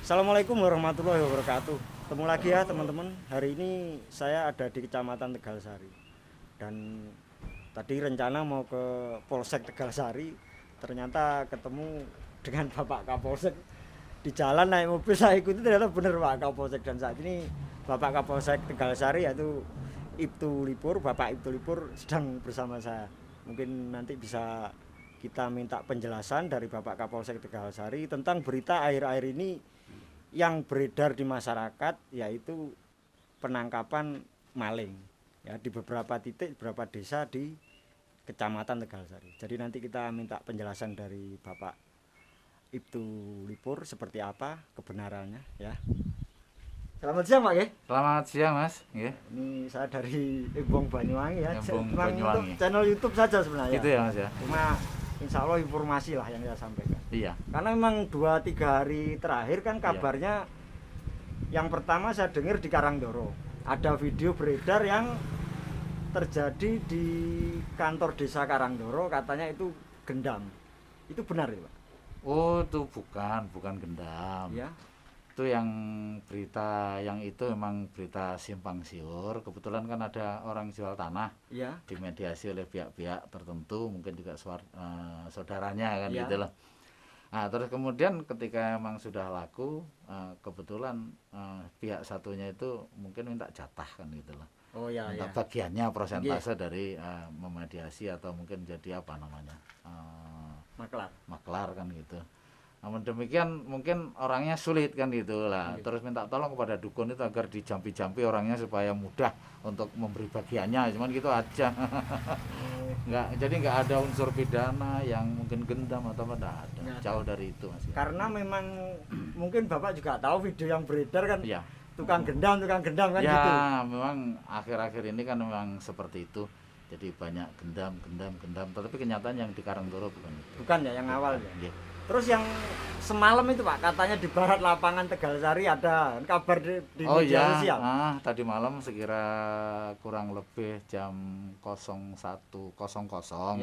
Assalamualaikum warahmatullahi wabarakatuh. Ketemu lagi ya teman-teman. Hari ini saya ada di Kecamatan Tegalsari. Dan tadi rencana mau ke Polsek Tegalsari. Ternyata ketemu dengan Bapak Kapolsek. Di jalan naik mobil saya ikuti, ternyata benar Pak Kapolsek. Dan saat ini Bapak Kapolsek Tegalsari yaitu Ibtu Lipur, Bapak Ibtu Lipur sedang bersama saya. Mungkin nanti bisa kita minta penjelasan dari Bapak Kapolsek Tegalsari tentang berita akhir-akhir ini yang beredar di masyarakat, yaitu penangkapan maling ya di beberapa titik, beberapa desa di Kecamatan Tegalsari. Jadi nanti kita minta penjelasan dari Bapak Ibtu Lipur seperti apa kebenarannya ya. Selamat siang Pak ya. Selamat siang Mas. Ini saya dari Embong Banyuwangi ya. Embong Memang Banyuwangi. untuk channel YouTube saja sebenarnya. Itu ya Mas ya. Cuma insya Allah informasi lah yang saya sampaikan. Iya. Karena memang 2-3 hari terakhir kan kabarnya yang pertama saya dengar di Karangdoro ada video beredar yang terjadi di kantor desa Karangdoro, katanya itu gendam. Itu benar ya Pak? Oh itu bukan gendam. Ya. Itu yang berita yang itu memang berita simpang siur. Kebetulan kan ada orang jual tanah Ya. dimediasi oleh pihak-pihak tertentu, mungkin juga saudaranya kan Ya. gitu loh. Nah terus kemudian ketika emang sudah laku, kebetulan pihak satunya itu mungkin minta jatah kan gitu loh. Oh ya minta ya. bagiannya persentase dari memediasi atau mungkin jadi apa namanya maklar kan gitu. Namun demikian mungkin orangnya sulit kan gitu lah. Terus minta tolong kepada dukun itu agar dijampi-jampi orangnya supaya mudah untuk memberi bagiannya. Cuman gitu aja. Jadi nggak ada unsur pidana yang mungkin gendam atau apa, nggak ada. Jauh dari itu Mas. Karena memang mungkin Bapak juga tahu video yang beredar kan. Iya. Tukang gendam kan ya, gitu. Ya, memang akhir-akhir ini kan memang seperti itu. Jadi banyak gendam. Tapi kenyataan yang di Karangdoro bukan itu. Bukan ya yang awal ya. Ya. Terus yang semalam itu Pak, katanya di barat lapangan Tegalsari ada kabar di media sosial. Tadi malam sekira kurang lebih jam 01.00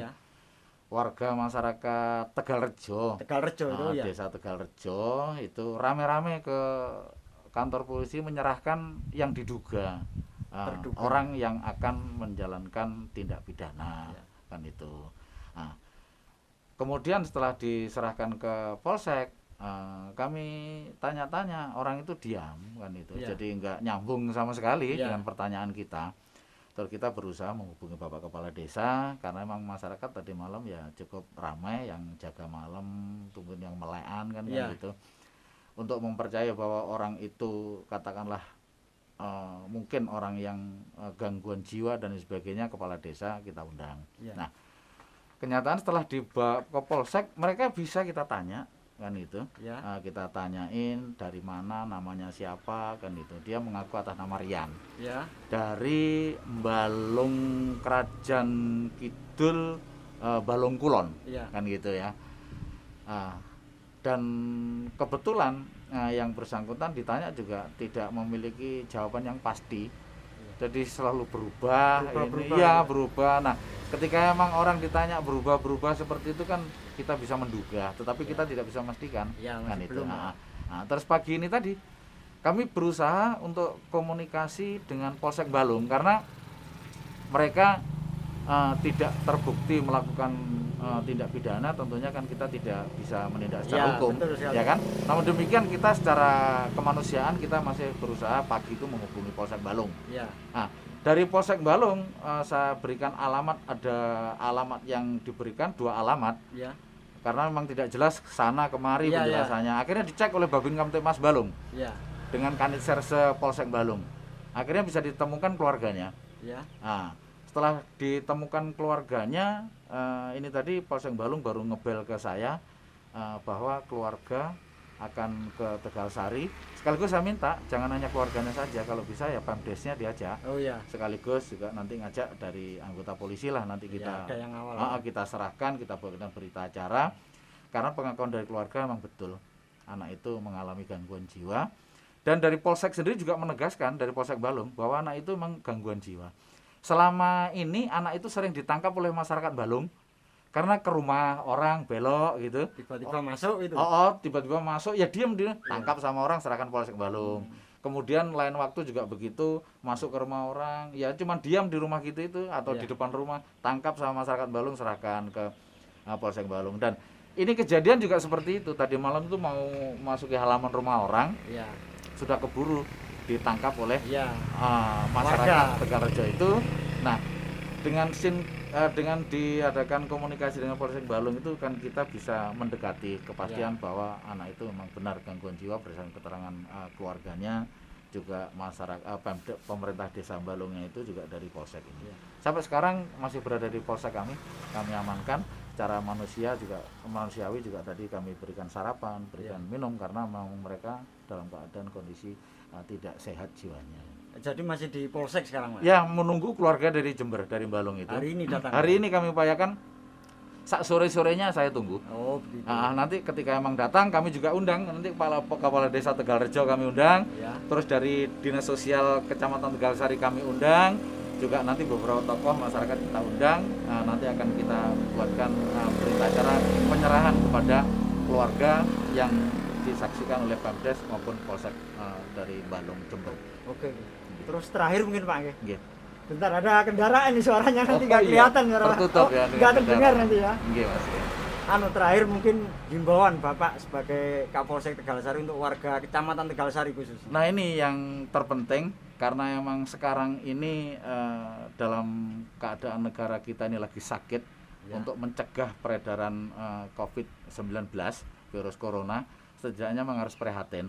Ya. warga masyarakat Tegalrejo itu ya. Desa Tegalrejo itu rame-rame ke kantor polisi menyerahkan yang diduga orang yang akan menjalankan tindak pidana kan itu. Kemudian setelah diserahkan ke Polsek, kami tanya-tanya, orang itu diam kan itu. Jadi nggak nyambung sama sekali dengan pertanyaan kita. Terus kita berusaha menghubungi Bapak Kepala Desa karena memang masyarakat tadi malam ya cukup ramai yang jaga malam, tungguin yang melean kan gitu. Untuk mempercaya bahwa orang itu katakanlah mungkin orang yang gangguan jiwa dan sebagainya, Kepala Desa kita undang. Nah, kenyataan setelah dibawa ke Polsek, mereka bisa kita tanya kan itu. Kita tanyain dari mana, namanya siapa kan itu. Dia mengaku atas nama Rian. Dari Balung Krajan Kidul, Balung Kulon kan gitu ya. Dan kebetulan yang bersangkutan ditanya juga tidak memiliki jawaban yang pasti. Jadi selalu berubah. Nah, ketika emang orang ditanya berubah seperti itu kan kita bisa menduga, tetapi kita tidak bisa memastikan kan itu. Nah, terus pagi ini tadi kami berusaha untuk komunikasi dengan Polsek Balung karena mereka tidak terbukti melakukan tindak pidana, tentunya kan kita tidak bisa menindak secara hukum, ya kan. Namun demikian kita secara kemanusiaan kita masih berusaha pagi itu menghubungi Polsek Balung. Nah, dari Polsek Balung saya berikan alamat, ada alamat yang diberikan 2 alamat. Karena memang tidak jelas sana kemari penjelasannya. Akhirnya dicek oleh Babin Kamtipmas Balung. Dengan Kanit Serse Polsek Balung. Akhirnya bisa ditemukan keluarganya. Nah, setelah ditemukan keluarganya, ini tadi Polsek Balung baru ngebel ke saya bahwa keluarga akan ke Tegalsari. Sekaligus saya minta jangan hanya keluarganya saja, kalau bisa ya Pemdesnya diajak. Sekaligus juga nanti ngajak dari anggota polisi lah, nanti kita kita serahkan, kita buatkan berita acara. Karena pengakuan dari keluarga memang betul anak itu mengalami gangguan jiwa. Dan dari Polsek sendiri juga menegaskan, dari Polsek Balung, bahwa anak itu memang gangguan jiwa. Selama ini anak itu sering ditangkap oleh masyarakat Balung karena ke rumah orang belok gitu, tiba-tiba masuk itu. Tiba-tiba masuk ya diem tangkap sama orang, serahkan Polsek Balung. Kemudian lain waktu juga begitu, masuk ke rumah orang, ya cuman diam di rumah gitu itu atau di depan rumah, tangkap sama masyarakat Balung, serahkan ke Polsek Balung. Dan ini kejadian juga seperti itu, tadi malam itu mau masuki halaman rumah orang, sudah keburu ditangkap oleh masyarakat Tegalrejo itu. Nah, dengan diadakan komunikasi dengan Polsek Balung itu kan kita bisa mendekati kepastian bahwa anak itu memang benar gangguan jiwa berdasarkan keterangan keluarganya, juga masyarakat pemerintah desa Balungnya itu juga dari Polsek ini. Sampai sekarang masih berada di Polsek kami amankan. Secara manusiawi juga tadi kami berikan sarapan, berikan minum karena memang mereka dalam keadaan kondisi tidak sehat jiwanya. Jadi masih di Polsek sekarang, Mas? Ya, menunggu keluarga dari Jember, dari Balung itu. Hari ini datang. Hari ini kami upayakan, sak sore-sorenya saya tunggu. Oh, begitu. Nanti ketika emang datang kami juga undang, nanti kepala desa Tegalrejo kami undang. Terus dari Dinas Sosial Kecamatan Tegalsari kami undang. Juga nanti beberapa tokoh masyarakat kita undang. Nanti akan kita buatkan berita acara penyerahan kepada keluarga yang disaksikan oleh Pemdes maupun Polsek dari Balung Jember. Oke. Terus terakhir mungkin Pak, nggih. Bentar, ada kendaraan nih, suaranya nanti nggak kelihatan, tertutup ya. Nggak terdengar nanti ya. Nggih, Mas. Terakhir mungkin himbauan Bapak sebagai Kapolsek Tegalsari untuk warga Kecamatan Tegalsari khusus. Nah, ini yang terpenting karena emang sekarang ini dalam keadaan negara kita ini lagi sakit, untuk mencegah peredaran COVID-19 virus corona, setidaknya memang harus prihatin,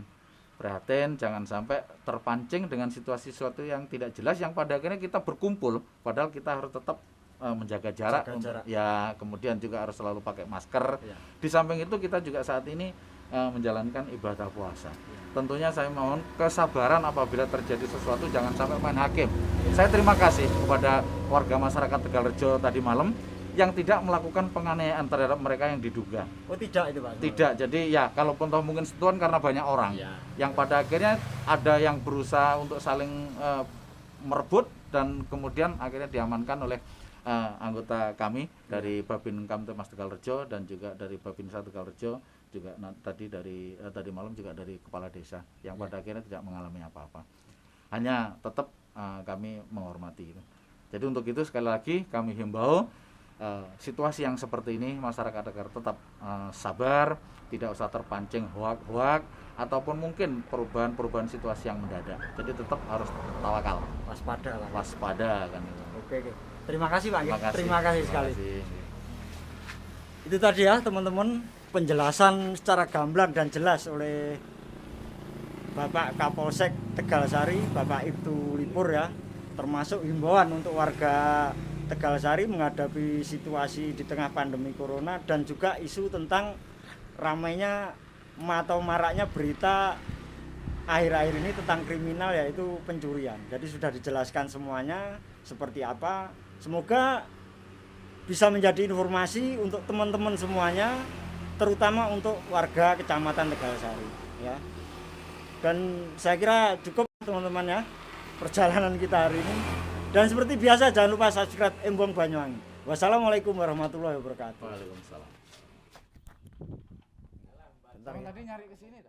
jangan sampai terpancing dengan situasi-situasi yang tidak jelas yang pada akhirnya kita berkumpul, padahal kita harus tetap menjaga jarak. Ya, kemudian juga harus selalu pakai masker. Di samping itu kita juga saat ini menjalankan ibadah puasa. Tentunya saya mohon kesabaran apabila terjadi sesuatu, jangan sampai main hakim. Saya terima kasih kepada warga masyarakat Tegalrejo tadi malam yang tidak melakukan penganiayaan terhadap mereka yang diduga. Oh, tidak itu Pak? Tidak, jadi ya kalaupun toh mungkin sentuhan karena banyak orang yang pada akhirnya ada yang berusaha untuk saling merebut dan kemudian akhirnya diamankan oleh anggota kami dari Babin Kamtibmas Tegalrejo dan juga dari Babinsa Tegalrejo, juga tadi malam juga dari kepala desa yang pada akhirnya tidak mengalami apa-apa. Hanya tetap kami menghormati itu. Jadi untuk itu sekali lagi kami himbau situasi yang seperti ini masyarakat agar tetap sabar, tidak usah terpancing hoak-hoak ataupun mungkin perubahan situasi yang mendadak. Jadi tetap harus tawakal, waspada kan itu. Oke. Terima kasih Pak. Terima kasih sekali. Itu tadi ya teman-teman, penjelasan secara gamblang dan jelas oleh Bapak Kapolsek Tegalsari, Bapak Ibtu Lipur ya, termasuk himbauan untuk warga Tegalsari menghadapi situasi di tengah pandemi corona dan juga isu tentang ramainya atau maraknya berita akhir-akhir ini tentang kriminal, yaitu pencurian. Jadi sudah dijelaskan semuanya seperti apa. Semoga bisa menjadi informasi untuk teman-teman semuanya, terutama untuk warga Kecamatan Tegalsari ya. Dan saya kira cukup teman-teman ya perjalanan kita hari ini. Dan seperti biasa jangan lupa subscribe Embong Banyuwangi. Wassalamualaikum warahmatullahi wabarakatuh. Waalaikumsalam. Tadi nyari ke sini.